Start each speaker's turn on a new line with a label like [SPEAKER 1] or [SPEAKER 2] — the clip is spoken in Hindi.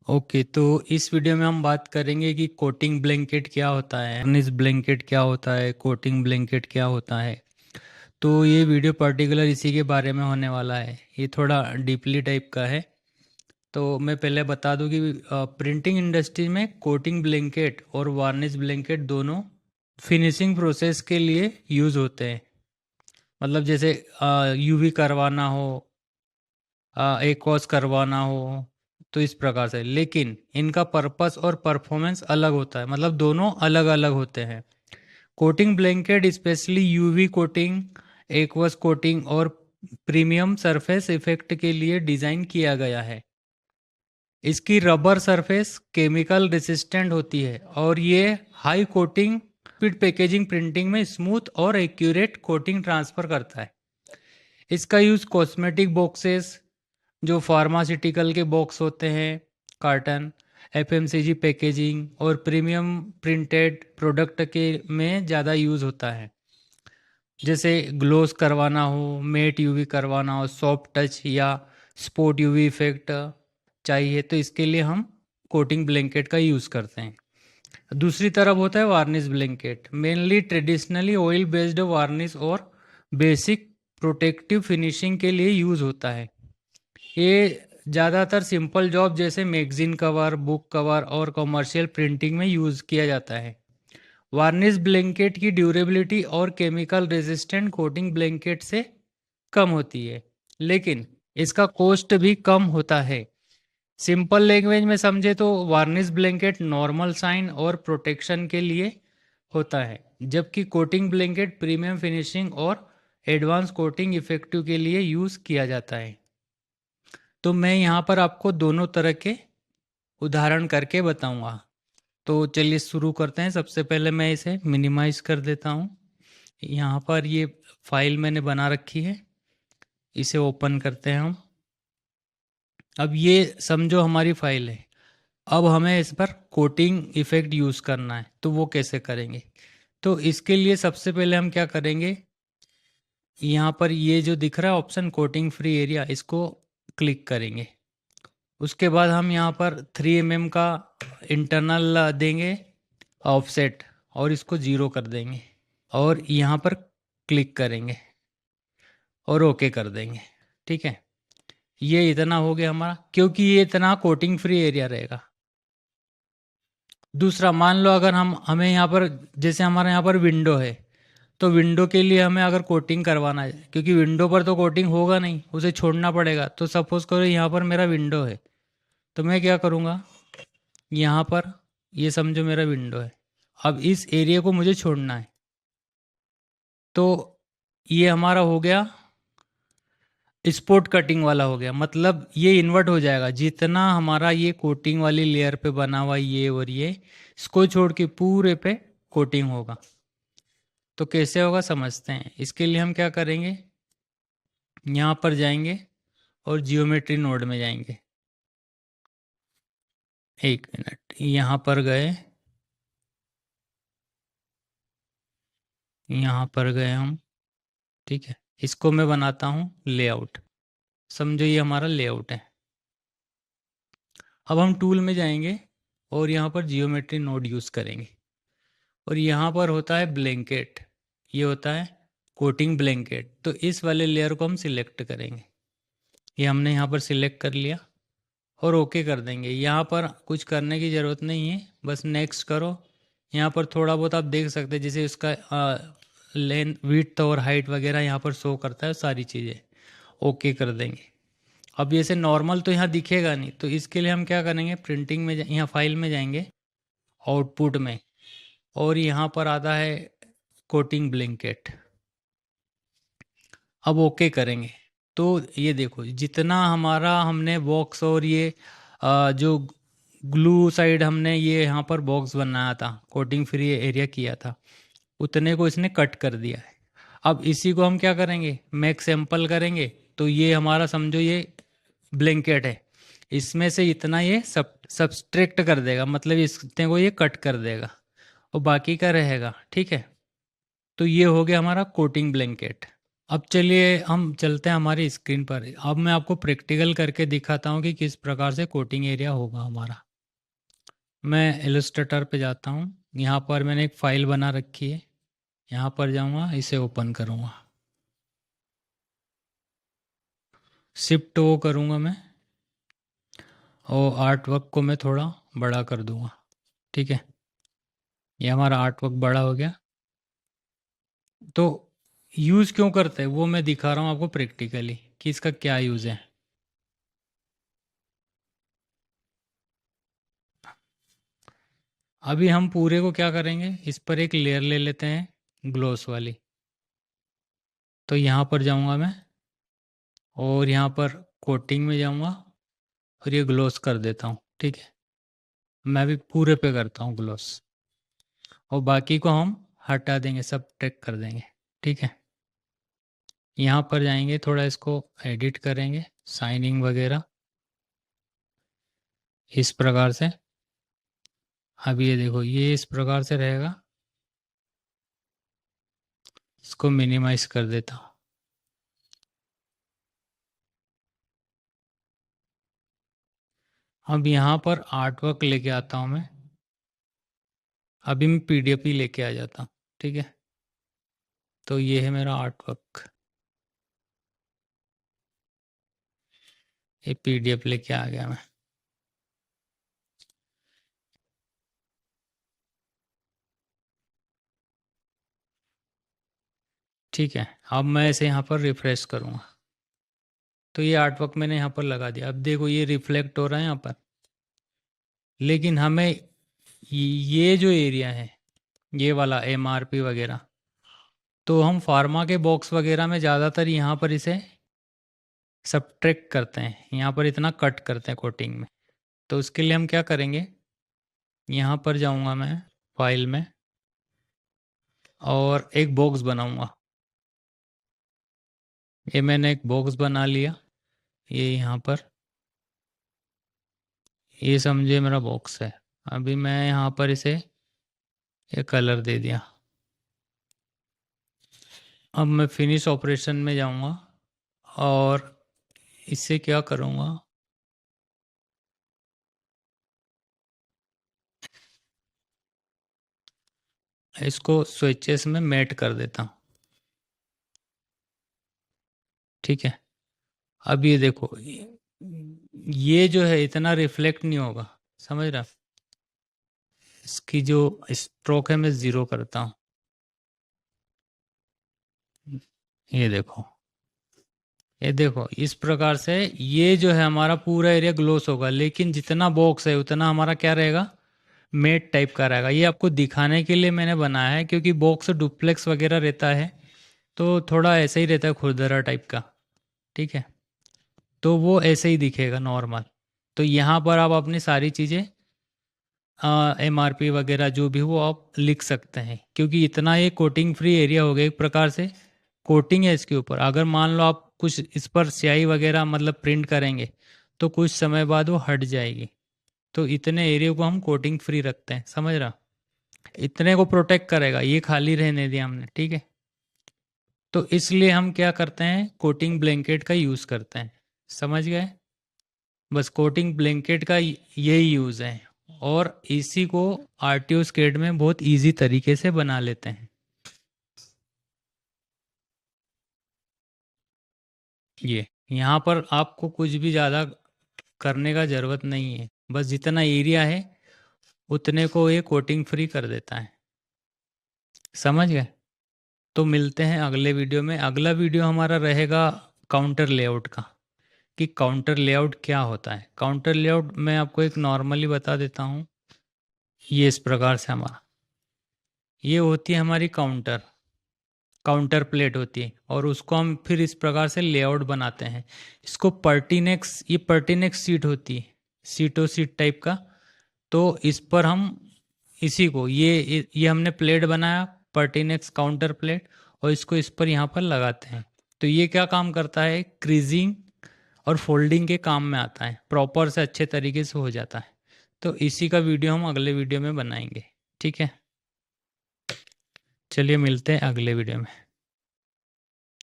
[SPEAKER 1] ओके, तो इस वीडियो में हम बात करेंगे कि कोटिंग ब्लैंकेट क्या होता है, वार्निश ब्लैंकेट क्या होता है, कोटिंग ब्लैंकेट क्या होता है। तो ये वीडियो पर्टिकुलर इसी के बारे में होने वाला है। ये थोड़ा डीपली टाइप का है। तो मैं पहले बता दूं कि प्रिंटिंग इंडस्ट्री में कोटिंग ब्लैंकेट और वार्निश ब्लैंकेट दोनों फिनिशिंग प्रोसेस के लिए यूज़ होते हैं। मतलब जैसे यूवी करवाना हो, एक्वॉस करवाना हो, तो इस प्रकार से। लेकिन इनका पर्पस और परफॉर्मेंस अलग होता है, मतलब दोनों अलग अलग होते हैं। Coating blanket specially UV coating, aqueous coating और प्रीमियम सरफेस इफेक्ट के लिए डिज़ाइन किया गया है। इसकी रबर सरफेस केमिकल रेसिस्टेंट होती है और ये high coating speed packaging printing में स्मूथ और एक्यूरेट कोटिंग ट्रांसफ़र करता है। इसका यूज़ कॉस्मेटिक बॉक्सेस, जो फार्मास्यूटिकल के बॉक्स होते हैं, कार्टन, एफएमसीजी पैकेजिंग और प्रीमियम प्रिंटेड प्रोडक्ट के में ज़्यादा यूज़ होता है। जैसे ग्लोस करवाना हो, मेट यूवी करवाना हो, सॉफ्ट टच या स्पॉट यूवी इफेक्ट चाहिए, तो इसके लिए हम कोटिंग ब्लैंकेट का यूज़ करते हैं। दूसरी तरफ होता है varnish blanket, mainly traditionally oil based varnish और बेसिक प्रोटेक्टिव फिनिशिंग के लिए यूज़ होता है। ये ज़्यादातर सिंपल जॉब जैसे मैगजीन कवर, बुक कवर और कमर्शियल प्रिंटिंग में यूज़ किया जाता है। वार्निश ब्लैंकेट की ड्यूरेबिलिटी और केमिकल रेजिस्टेंट कोटिंग ब्लैंकेट से कम होती है, लेकिन इसका कॉस्ट भी कम होता है। सिंपल लैंग्वेज में समझे तो वार्निश ब्लैंकेट नॉर्मल साइन और प्रोटेक्शन के लिए होता है, जबकि कोटिंग ब्लैंकेट प्रीमियम फिनिशिंग और एडवांस कोटिंग इफेक्टिव के लिए यूज़ किया जाता है। तो मैं यहाँ पर आपको दोनों तरह के उदाहरण करके बताऊंगा। तो चलिए शुरू करते हैं। सबसे पहले मैं इसे मिनिमाइज कर देता हूँ। यहाँ पर ये फाइल मैंने बना रखी है, इसे ओपन करते हैं हम। अब ये समझो हमारी फाइल है। अब हमें इस पर कोटिंग इफेक्ट यूज़ करना है, तो वो कैसे करेंगे? तो इसके लिए सबसे पहले हम क्या करेंगे, यहाँ पर ये जो दिख रहा है ऑप्शन कोटिंग फ्री एरिया, इसको क्लिक करेंगे। उसके बाद हम यहाँ पर 3 mm का इंटरनल देंगे ऑफसेट और इसको 0 कर देंगे और यहाँ पर क्लिक करेंगे और ओके कर देंगे। ठीक है, ये इतना हो गया हमारा, क्योंकि ये इतना कोटिंग फ्री एरिया रहेगा। दूसरा, मान लो अगर हमें यहाँ पर, जैसे हमारे यहाँ पर विंडो है, तो विंडो के लिए हमें अगर कोटिंग करवाना है, क्योंकि विंडो पर तो कोटिंग होगा नहीं, उसे छोड़ना पड़ेगा। तो सपोज करो यहाँ पर मेरा विंडो है, तो मैं क्या करूँगा, यहाँ पर ये समझो मेरा विंडो है। अब इस एरिया को मुझे छोड़ना है, तो ये हमारा हो गया स्पॉट कटिंग वाला हो गया। मतलब ये इन्वर्ट हो जाएगा, जितना हमारा ये कोटिंग वाली लेयर पे बना हुआ ये और ये, इसको छोड़ के पूरे पे कोटिंग होगा। तो कैसे होगा समझते हैं। इसके लिए हम क्या करेंगे, यहाँ पर जाएंगे और जियोमेट्री नोड में जाएंगे। एक मिनट, यहाँ पर गए, यहाँ पर गए हम। ठीक है, इसको मैं बनाता हूँ लेआउट। समझो ये हमारा लेआउट है। अब हम टूल में जाएंगे और यहाँ पर जियोमेट्री नोड यूज़ करेंगे और यहाँ पर होता है ब्लैंकेट, ये होता है कोटिंग ब्लैंकेट। तो इस वाले लेयर को हम सिलेक्ट करेंगे। ये हमने यहाँ पर सिलेक्ट कर लिया और ओके कर देंगे। यहाँ पर कुछ करने की ज़रूरत नहीं है, बस नेक्स्ट करो। यहाँ पर थोड़ा बहुत आप देख सकते हैं, जैसे इसका लेंथ, विड्थ और हाइट वगैरह यहाँ पर शो करता है, सारी चीज़ें ओके कर देंगे। अब जैसे नॉर्मल तो यहाँ दिखेगा नहीं, तो इसके लिए हम क्या करेंगे, प्रिंटिंग में यहाँ फाइल में जाएंगे, आउटपुट में, और यहाँ पर आता है कोटिंग ब्लैंकेट। अब ओके करेंगे तो ये देखो, जितना हमारा हमने बॉक्स और ये जो ग्लू साइड हमने ये यहाँ पर बॉक्स बनाया था, कोटिंग फ्री एरिया किया था, उतने को इसने कट कर दिया है। अब इसी को हम क्या करेंगे, मैक सैंपल करेंगे। तो ये हमारा समझो ये ब्लैंकेट है, इसमें से इतना ये सब्सट्रैक्ट कर देगा, मतलब इतने को ये कट कर देगा और बाकी का रहेगा। ठीक है, तो ये हो गया हमारा कोटिंग ब्लैंकेट। अब चलिए हम चलते हैं हमारी स्क्रीन पर। अब मैं आपको प्रैक्टिकल करके दिखाता हूँ कि किस प्रकार से कोटिंग एरिया होगा हमारा। मैं इलस्ट्रेटर पे जाता हूँ। यहाँ पर मैंने एक फ़ाइल बना रखी है। यहाँ पर जाऊँगा, इसे ओपन करूँगा, शिफ्ट ओ करूँगा मैं, और आर्ट वर्क को मैं थोड़ा बड़ा कर दूँगा। ठीक है, ये हमारा आर्ट वर्क बड़ा हो गया। तो यूज़ क्यों करते हैं वो मैं दिखा रहा हूँ आपको प्रैक्टिकली कि इसका क्या यूज़ है। अभी हम पूरे को क्या करेंगे, इस पर एक लेयर ले लेते हैं ग्लोस वाली। तो यहाँ पर जाऊँगा मैं, और यहाँ पर कोटिंग में जाऊँगा, और ये ग्लोस कर देता हूँ। ठीक है, मैं भी पूरे पे करता हूँ ग्लोस, और बाकी को हम हटा देंगे, सब ट्रैक कर देंगे। ठीक है, यहाँ पर जाएंगे, थोड़ा इसको एडिट करेंगे, शाइनिंग वगैरह इस प्रकार से। अब ये देखो, ये इस प्रकार से रहेगा। इसको मिनिमाइज कर देता हूँ। अब यहाँ पर आर्ट वर्क लेके आता हूँ मैं। अभी मैं पीडीएफ ही लेके आ जाता हूँ। ठीक है, तो ये है मेरा आर्ट वर्क, ये पीडीएफ लेके आ गया मैं। ठीक है, अब मैं इसे यहाँ पर रिफ्रेश करूँगा, तो ये आर्ट वर्क मैंने यहाँ पर लगा दिया। अब देखो ये रिफ्लेक्ट हो रहा है यहाँ पर, लेकिन हमें ये जो एरिया है, ये वाला एमआरपी वगैरह, तो हम फार्मा के बॉक्स वगैरह में ज़्यादातर यहाँ पर इसे सब्ट्रैक्ट करते हैं, यहाँ पर इतना कट करते हैं कोटिंग में। तो उसके लिए हम क्या करेंगे, यहाँ पर जाऊँगा मैं फाइल में, और एक बॉक्स बनाऊँगा। ये मैंने एक बॉक्स बना लिया, ये यहाँ पर, ये समझिए मेरा बॉक्स है। अभी मैं यहाँ पर इसे ये कलर दे दिया। अब मैं फिनिश ऑपरेशन में जाऊँगा, और इससे क्या करूँगा, इसको स्विचेस में मैट कर देता हूँ। ठीक है, अब ये देखो, ये जो है इतना रिफ्लेक्ट नहीं होगा, समझ रहा। इसकी जो स्ट्रोक है मैं ज़ीरो करता हूँ। ये देखो, ये देखो इस प्रकार से ये जो है हमारा पूरा एरिया ग्लोस होगा, लेकिन जितना बॉक्स है उतना हमारा क्या रहेगा, मेट टाइप का रहेगा। ये आपको दिखाने के लिए मैंने बनाया है, क्योंकि बॉक्स डुप्लेक्स वगैरह रहता है तो थोड़ा ऐसे ही रहता है, खुरदरा टाइप का। ठीक है, तो वो ऐसे ही दिखेगा नॉर्मल। तो यहाँ पर आप अपनी सारी चीज़ें एमआरपी वगैरह जो भी हो आप लिख सकते हैं, क्योंकि इतना ये कोटिंग फ्री एरिया हो गया। एक प्रकार से कोटिंग है इसके ऊपर। अगर मान लो आप कुछ इस पर स्याही वगैरह मतलब प्रिंट करेंगे तो कुछ समय बाद वो हट जाएगी। तो इतने एरिया को हम कोटिंग फ्री रखते हैं, समझ रहा। इतने को प्रोटेक्ट करेगा, ये खाली रहने दिया हमने। ठीक है, तो इसलिए हम क्या करते हैं, कोटिंग ब्लैंकेट का यूज़ करते हैं। समझ गए, बस कोटिंग ब्लैंकेट का यही यूज़ है, और इसी को आरटीओ स्केड में बहुत इजी तरीके से बना लेते हैं। ये यहाँ पर आपको कुछ भी ज़्यादा करने का ज़रूरत नहीं है, बस जितना एरिया है उतने को ये कोटिंग फ्री कर देता है। समझ गए, तो मिलते हैं अगले वीडियो में। अगला वीडियो हमारा रहेगा काउंटर लेआउट का, कि काउंटर लेआउट क्या होता है। काउंटर लेआउट मैं आपको एक नॉर्मली बता देता हूँ। ये इस प्रकार से हमारा ये होती है हमारी काउंटर काउंटर प्लेट होती है, और उसको हम फिर इस प्रकार से लेआउट बनाते हैं। इसको पर्टिनेक्स, ये पर्टिनेक्स सीट होती है, सीटो सीट टाइप का। तो इस पर हम इसी को ये हमने प्लेट बनाया, पर्टिनेक्स काउंटर प्लेट, और इसको इस पर यहाँ पर लगाते हैं। तो ये क्या काम करता है, क्रीजिंग और फोल्डिंग के काम में आता है, प्रॉपर से अच्छे तरीके से हो जाता है। तो इसी का वीडियो हम अगले वीडियो में बनाएंगे। ठीक है, चलिए मिलते हैं अगले वीडियो में।